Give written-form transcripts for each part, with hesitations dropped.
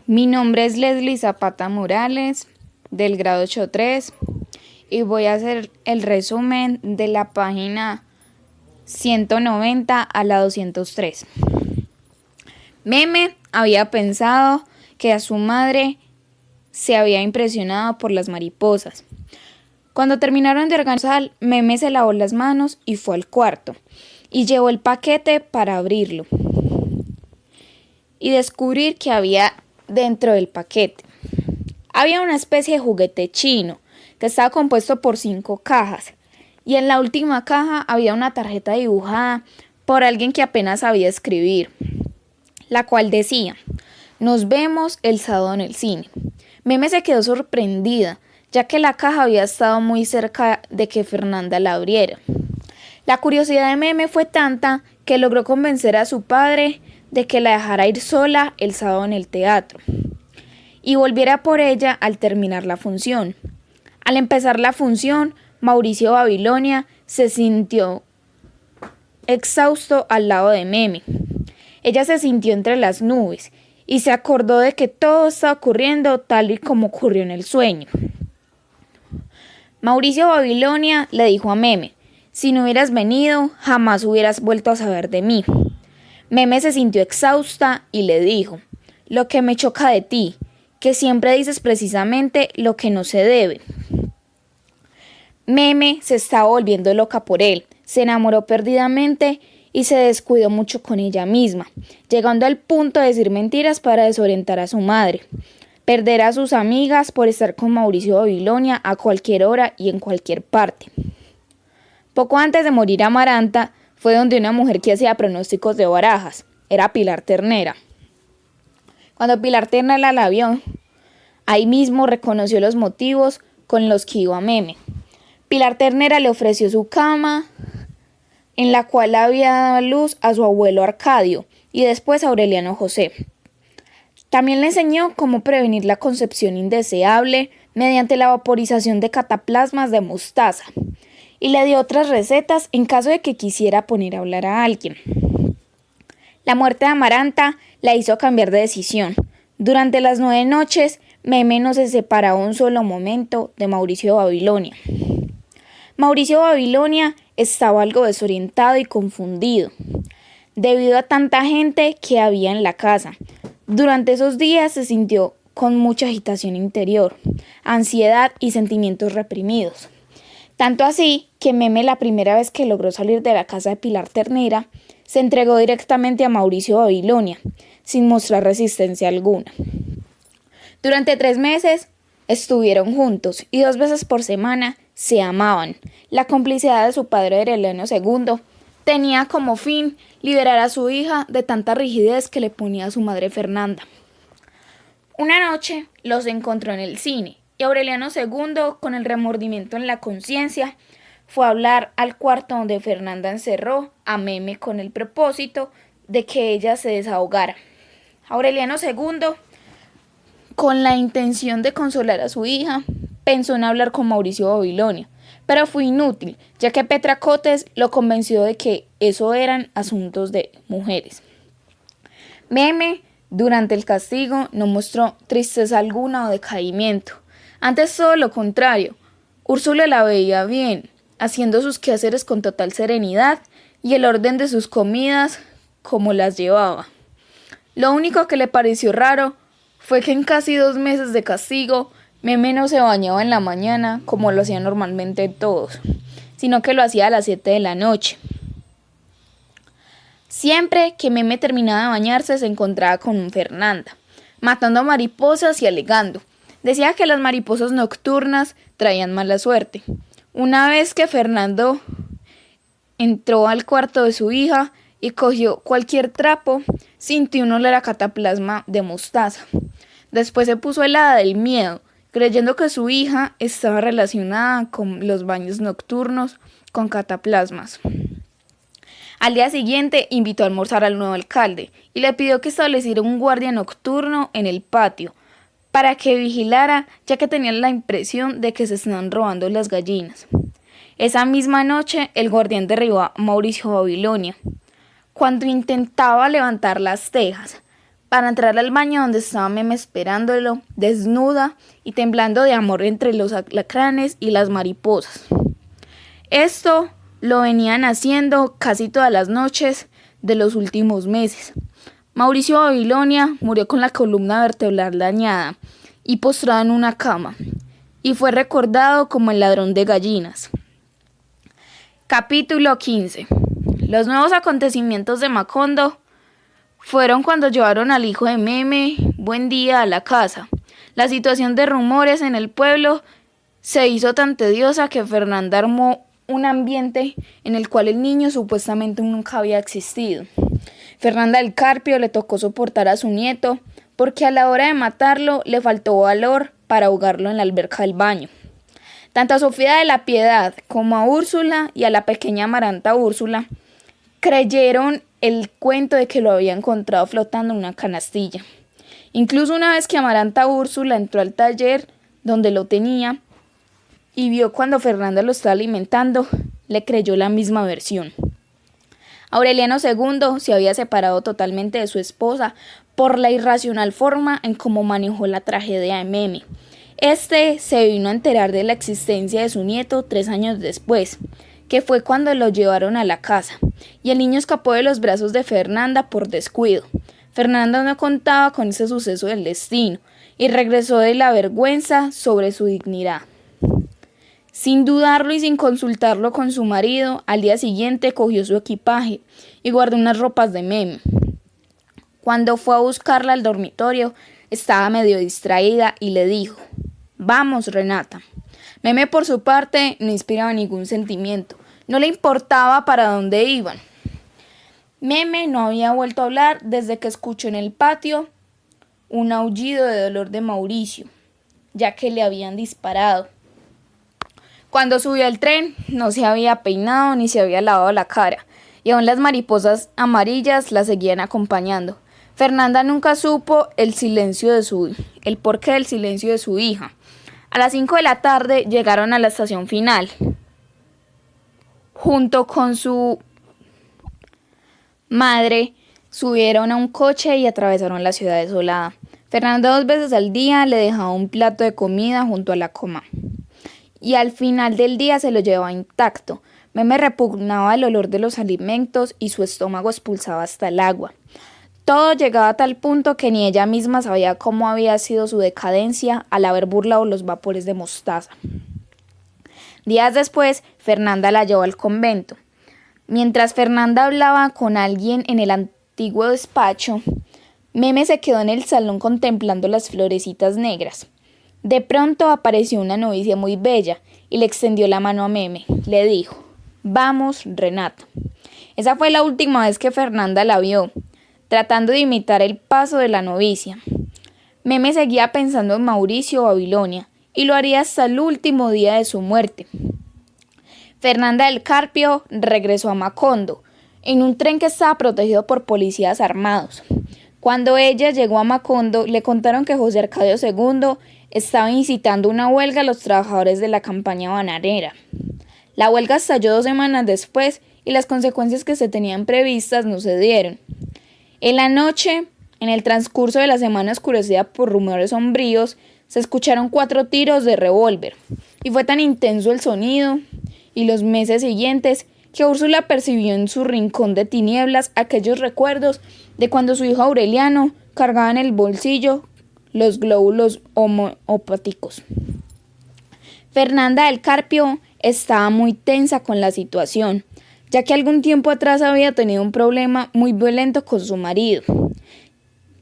Mi nombre es Leslie Zapata Morales, del grado 8.3, y voy a hacer el resumen de la página 190 a la 203. Meme había pensado que a su madre se había impresionado por las mariposas. Cuando terminaron de organizar, Meme se lavó las manos y fue al cuarto, y llevó el paquete para abrirlo y descubrir que había dentro del paquete. Había una especie de juguete chino que estaba compuesto por 5 cajas, y en la última caja había una tarjeta dibujada por alguien que apenas sabía escribir, la cual decía: "Nos vemos el sábado en el cine". Meme se quedó sorprendida, ya que la caja había estado muy cerca de que Fernanda la abriera. La curiosidad de Meme fue tanta que logró convencer a su padre de que la dejara ir sola el sábado en el teatro y volviera por ella al terminar la función. Al empezar la función, Mauricio Babilonia se sintió exhausto al lado de Meme. Ella se sintió entre las nubes y se acordó de que todo estaba ocurriendo tal y como ocurrió en el sueño. Mauricio Babilonia le dijo a Meme: "Si no hubieras venido, jamás hubieras vuelto a saber de mí". Meme se sintió exhausta y le dijo: "Lo que me choca de ti, que siempre dices precisamente lo que no se debe". Meme se estaba volviendo loca por él, se enamoró perdidamente y se descuidó mucho con ella misma, llegando al punto de decir mentiras para desorientar a su madre, perder a sus amigas por estar con Mauricio Babilonia a cualquier hora y en cualquier parte. Poco antes de morir Amaranta, fue donde una mujer que hacía pronósticos de barajas. Era Pilar Ternera. Cuando Pilar Ternera la vio, ahí mismo reconoció los motivos con los que iba Meme. Pilar Ternera le ofreció su cama, en la cual había dado luz a su abuelo Arcadio y después a Aureliano José. También le enseñó cómo prevenir la concepción indeseable mediante la vaporización de cataplasmas de mostaza, y le dio otras recetas en caso de que quisiera poner a hablar a alguien. La muerte de Amaranta la hizo cambiar de decisión. Durante las 9 noches, Meme no se separaba un solo momento de Mauricio Babilonia. Mauricio Babilonia estaba algo desorientado y confundido, debido a tanta gente que había en la casa. Durante esos días se sintió con mucha agitación interior, ansiedad y sentimientos reprimidos. Tanto así que Meme, la primera vez que logró salir de la casa de Pilar Ternera, se entregó directamente a Mauricio Babilonia, sin mostrar resistencia alguna. Durante 3 meses estuvieron juntos y 2 veces por semana se amaban. La complicidad de su padre Aureliano II tenía como fin liberar a su hija de tanta rigidez que le ponía a su madre Fernanda. Una noche los encontró en el cine y Aureliano II, con el remordimiento en la conciencia, fue a hablar al cuarto donde Fernanda encerró a Meme con el propósito de que ella se desahogara. Aureliano II, con la intención de consolar a su hija, pensó en hablar con Mauricio Babilonia, pero fue inútil, ya que Petra Cotes lo convenció de que eso eran asuntos de mujeres. Meme, durante el castigo, no mostró tristeza alguna o decaimiento. Antes, todo lo contrario. Úrsula la veía bien, haciendo sus quehaceres con total serenidad y el orden de sus comidas como las llevaba. Lo único que le pareció raro fue que en casi 2 meses de castigo, Meme no se bañaba en la mañana como lo hacía normalmente todos, sino que lo hacía a las 7 de la noche. Siempre que Meme terminaba de bañarse se encontraba con Fernanda, matando mariposas y alegando. Decía que las mariposas nocturnas traían mala suerte. Una vez que Fernando entró al cuarto de su hija y cogió cualquier trapo, sintió un olor a cataplasma de mostaza. Después se puso helada del miedo, creyendo que su hija estaba relacionada con los baños nocturnos con cataplasmas. Al día siguiente invitó a almorzar al nuevo alcalde y le pidió que estableciera un guardia nocturno en el patio para que vigilara, ya que tenían la impresión de que se estaban robando las gallinas. Esa misma noche el guardián derribó a Mauricio Babilonia cuando intentaba levantar las tejas para entrar al baño donde estaba Meme esperándolo, desnuda y temblando de amor entre los alacranes y las mariposas. Esto lo venían haciendo casi todas las noches de los últimos meses. Mauricio Babilonia murió con la columna vertebral dañada y postrado en una cama, y fue recordado como el ladrón de gallinas. Capítulo 15. Los nuevos acontecimientos de Macondo fueron cuando llevaron al hijo de Meme, Buen Día, a la casa. La situación de rumores en el pueblo se hizo tan tediosa que Fernanda armó un ambiente en el cual el niño supuestamente nunca había existido. Fernanda del Carpio le tocó soportar a su nieto porque a la hora de matarlo le faltó valor para ahogarlo en la alberca del baño. Tanto a Sofía de la Piedad como a Úrsula y a la pequeña Amaranta Úrsula creyeron el cuento de que lo había encontrado flotando en una canastilla. Incluso una vez que Amaranta Úrsula entró al taller donde lo tenía y vio cuando Fernanda lo estaba alimentando, le creyó la misma versión. Aureliano II se había separado totalmente de su esposa por la irracional forma en cómo manejó la tragedia de Meme. Este se vino a enterar de la existencia de su nieto 3 años después, que fue cuando lo llevaron a la casa, y el niño escapó de los brazos de Fernanda por descuido. Fernanda no contaba con ese suceso del destino, y regresó de la vergüenza sobre su dignidad. Sin dudarlo y sin consultarlo con su marido, al día siguiente cogió su equipaje y guardó unas ropas de Meme. Cuando fue a buscarla al dormitorio, estaba medio distraída y le dijo: «Vamos, Renata». Meme, por su parte, no inspiraba ningún sentimiento. No le importaba para dónde iban. Meme no había vuelto a hablar desde que escuchó en el patio un aullido de dolor de Mauricio, ya que le habían disparado. Cuando subió al tren, no se había peinado ni se había lavado la cara, y aún las mariposas amarillas la seguían acompañando. Fernanda nunca supo el porqué del silencio de su hija. A las 5 de la tarde llegaron a la estación final. Junto con su madre, subieron a un coche y atravesaron la ciudad desolada. Fernanda 2 veces al día le dejaba un plato de comida junto a la cama, y al final del día se lo llevaba intacto. Meme repugnaba el olor de los alimentos y su estómago expulsaba hasta el agua. Todo llegaba a tal punto que ni ella misma sabía cómo había sido su decadencia al haber burlado los vapores de mostaza. Días después, Fernanda la llevó al convento. Mientras Fernanda hablaba con alguien en el antiguo despacho, Meme se quedó en el salón contemplando las florecitas negras. De pronto apareció una novicia muy bella y le extendió la mano a Meme. Le dijo: «Vamos, Renata». Esa fue la última vez que Fernanda la vio, tratando de imitar el paso de la novicia. Meme seguía pensando en Mauricio Babilonia y lo haría hasta el último día de su muerte. Fernanda del Carpio regresó a Macondo en un tren que estaba protegido por policías armados. Cuando ella llegó a Macondo, le contaron que José Arcadio II estaba incitando una huelga a los trabajadores de la campaña bananera. La huelga estalló 2 semanas después y las consecuencias que se tenían previstas no se dieron. En la noche, en el transcurso de la semana oscurecida por rumores sombríos, se escucharon 4 tiros de revólver, y fue tan intenso el sonido y los meses siguientes que Úrsula percibió en su rincón de tinieblas aquellos recuerdos de cuando su hijo Aureliano cargaba en el bolsillo los glóbulos homeopáticos. Fernanda del Carpio estaba muy tensa con la situación, ya que algún tiempo atrás había tenido un problema muy violento con su marido,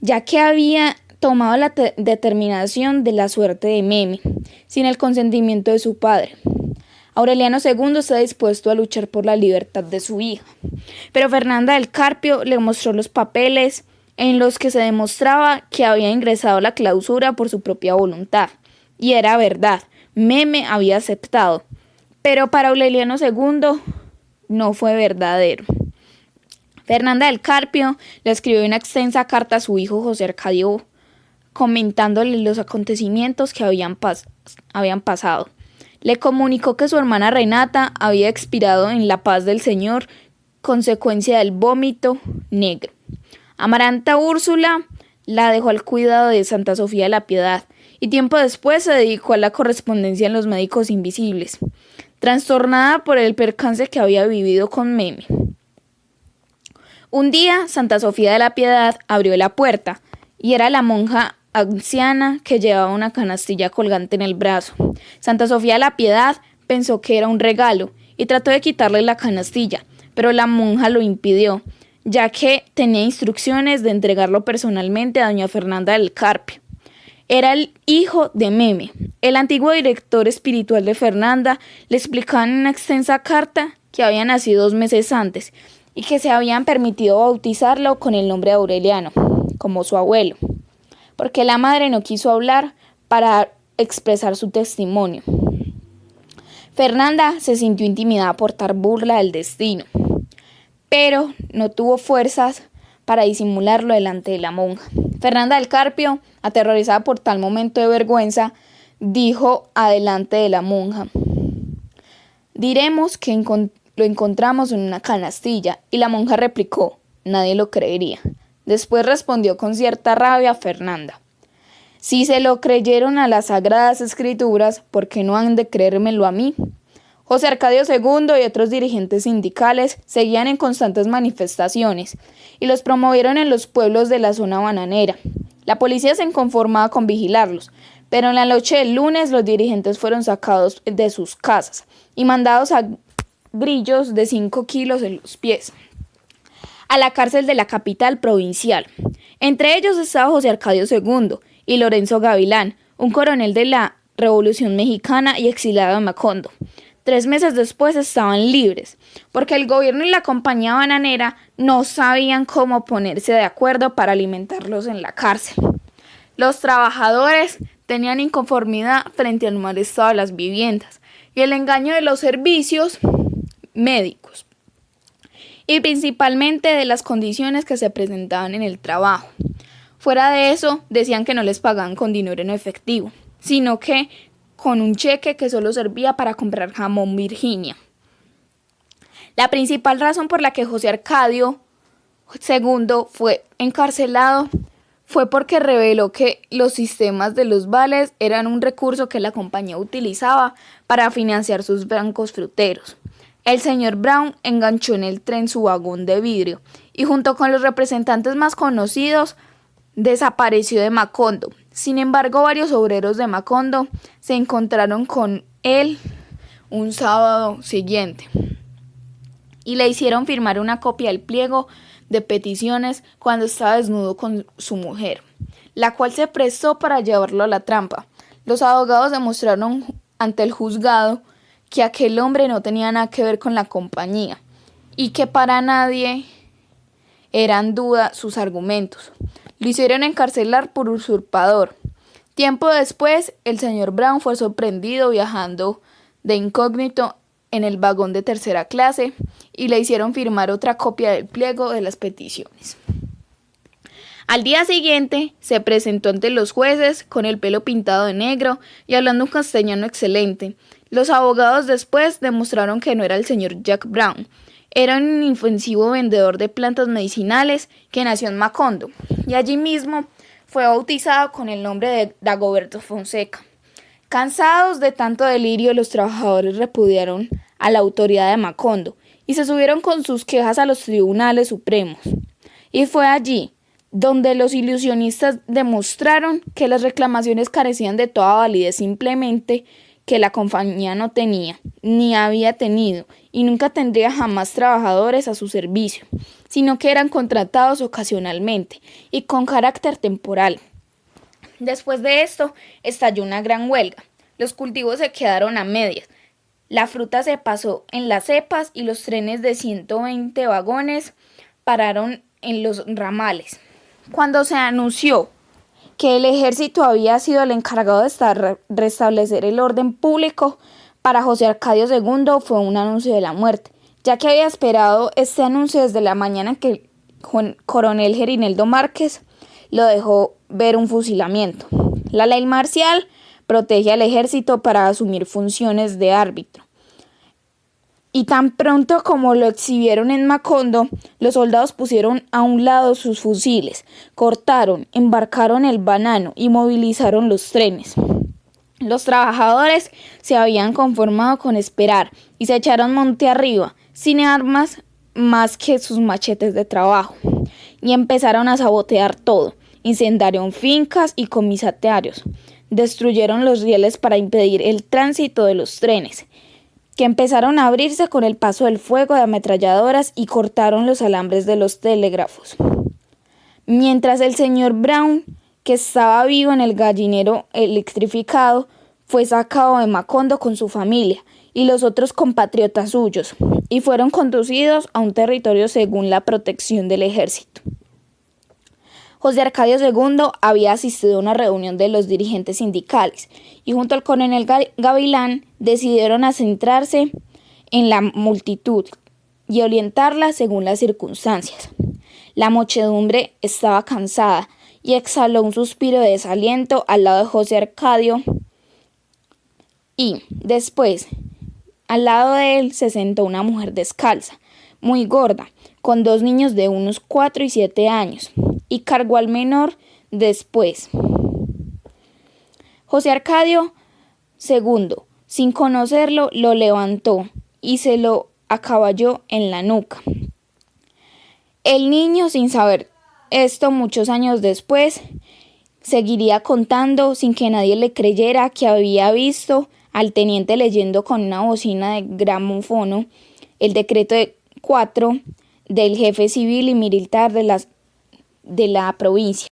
ya que había tomado la determinación de la suerte de Meme, sin el consentimiento de su padre. Aureliano II está dispuesto a luchar por la libertad de su hija, pero Fernanda del Carpio le mostró los papeles en los que se demostraba que había ingresado a la clausura por su propia voluntad, y era verdad, Meme había aceptado, pero para Aureliano II no fue verdadero. Fernanda del Carpio le escribió una extensa carta a su hijo José Arcadio, comentándole los acontecimientos que habían pasado. Le comunicó que su hermana Renata había expirado en la paz del Señor, consecuencia del vómito negro. Amaranta Úrsula la dejó al cuidado de Santa Sofía de la Piedad y tiempo después se dedicó a la correspondencia en los Médicos Invisibles, trastornada por el percance que había vivido con Meme. Un día, Santa Sofía de la Piedad abrió la puerta y era la monja anciana que llevaba una canastilla colgante en el brazo. Santa Sofía de la Piedad pensó que era un regalo y trató de quitarle la canastilla, pero la monja lo impidió, ya que tenía instrucciones de entregarlo personalmente a doña Fernanda del Carpio. Era el hijo de Meme. El antiguo director espiritual de Fernanda le explicaba en una extensa carta que había nacido 2 meses antes y que se habían permitido bautizarlo con el nombre de Aureliano, como su abuelo, porque la madre no quiso hablar para expresar su testimonio. Fernanda se sintió intimidada por tal burla del destino, pero no tuvo fuerzas para disimularlo delante de la monja. Fernanda del Carpio, aterrorizada por tal momento de vergüenza, dijo adelante de la monja: «Diremos que lo encontramos en una canastilla», y la monja replicó: «Nadie lo creería». Después respondió con cierta rabia Fernanda: «Si se lo creyeron a las Sagradas Escrituras, ¿por qué no han de creérmelo a mí?». José Arcadio II y otros dirigentes sindicales seguían en constantes manifestaciones y los promovieron en los pueblos de la zona bananera. La policía se inconformaba con vigilarlos, pero en la noche del lunes los dirigentes fueron sacados de sus casas y mandados a grillos de 5 kilos en los pies a la cárcel de la capital provincial. Entre ellos estaba José Arcadio II y Lorenzo Gavilán, un coronel de la Revolución Mexicana y exiliado de Macondo. 3 meses después estaban libres, porque el gobierno y la compañía bananera no sabían cómo ponerse de acuerdo para alimentarlos en la cárcel. Los trabajadores tenían inconformidad frente al mal estado de las viviendas y el engaño de los servicios médicos, y principalmente de las condiciones que se presentaban en el trabajo. Fuera de eso, decían que no les pagaban con dinero en efectivo, sino que con un cheque que solo servía para comprar jamón Virginia. La principal razón por la que José Arcadio II fue encarcelado fue porque reveló que los sistemas de los vales eran un recurso que la compañía utilizaba para financiar sus bancos fruteros. El señor Brown enganchó en el tren su vagón de vidrio y junto con los representantes más conocidos desapareció de Macondo. Sin embargo, varios obreros de Macondo se encontraron con él un sábado siguiente y le hicieron firmar una copia del pliego de peticiones cuando estaba desnudo con su mujer, la cual se prestó para llevarlo a la trampa. Los abogados demostraron ante el juzgado que aquel hombre no tenía nada que ver con la compañía y que para nadie eran duda sus argumentos. Lo hicieron encarcelar por usurpador. Tiempo después, el señor Brown fue sorprendido viajando de incógnito en el vagón de tercera clase y le hicieron firmar otra copia del pliego de las peticiones. Al día siguiente, se presentó ante los jueces con el pelo pintado de negro y hablando un castellano excelente. Los abogados después demostraron que no era el señor Jack Brown. Era un inofensivo vendedor de plantas medicinales que nació en Macondo y allí mismo fue bautizado con el nombre de Dagoberto Fonseca. Cansados de tanto delirio, los trabajadores repudiaron a la autoridad de Macondo y se subieron con sus quejas a los tribunales supremos. Y fue allí donde los ilusionistas demostraron que las reclamaciones carecían de toda validez, simplemente que la compañía no tenía, ni había tenido, y nunca tendría jamás trabajadores a su servicio, sino que eran contratados ocasionalmente y con carácter temporal. Después de esto, estalló una gran huelga. Los cultivos se quedaron a medias. La fruta se pasó en las cepas y los trenes de 120 vagones pararon en los ramales. Cuando se anunció que el ejército había sido el encargado de restablecer el orden público, para José Arcadio II fue un anuncio de la muerte, ya que había esperado este anuncio desde la mañana en que el coronel Gerineldo Márquez lo dejó ver un fusilamiento. La ley marcial protege al ejército para asumir funciones de árbitro. Y tan pronto como lo exhibieron en Macondo, los soldados pusieron a un lado sus fusiles, cortaron, embarcaron el banano y movilizaron los trenes. Los trabajadores se habían conformado con esperar y se echaron monte arriba, sin armas más que sus machetes de trabajo, y empezaron a sabotear todo. Incendiaron fincas y comisarios, destruyeron los rieles para impedir el tránsito de los trenes, que empezaron a abrirse con el paso del fuego de ametralladoras, y cortaron los alambres de los telégrafos. Mientras el señor Brown, que estaba vivo en el gallinero electrificado, fue sacado de Macondo con su familia y los otros compatriotas suyos, y fueron conducidos a un territorio según la protección del ejército. José Arcadio II había asistido a una reunión de los dirigentes sindicales y junto al coronel Gavilán decidieron centrarse en la multitud y orientarla según las circunstancias. La muchedumbre estaba cansada y exhaló un suspiro de desaliento al lado de José Arcadio, y después, al lado de él, se sentó una mujer descalza, muy gorda, con 2 niños de unos 4 y 7 años, y cargó al menor después. José Arcadio II, sin conocerlo, lo levantó y se lo acaballó en la nuca. El niño, sin saber esto muchos años después, seguiría contando sin que nadie le creyera que había visto al teniente leyendo con una bocina de gramófono el decreto 4 del jefe civil y militar de la provincia.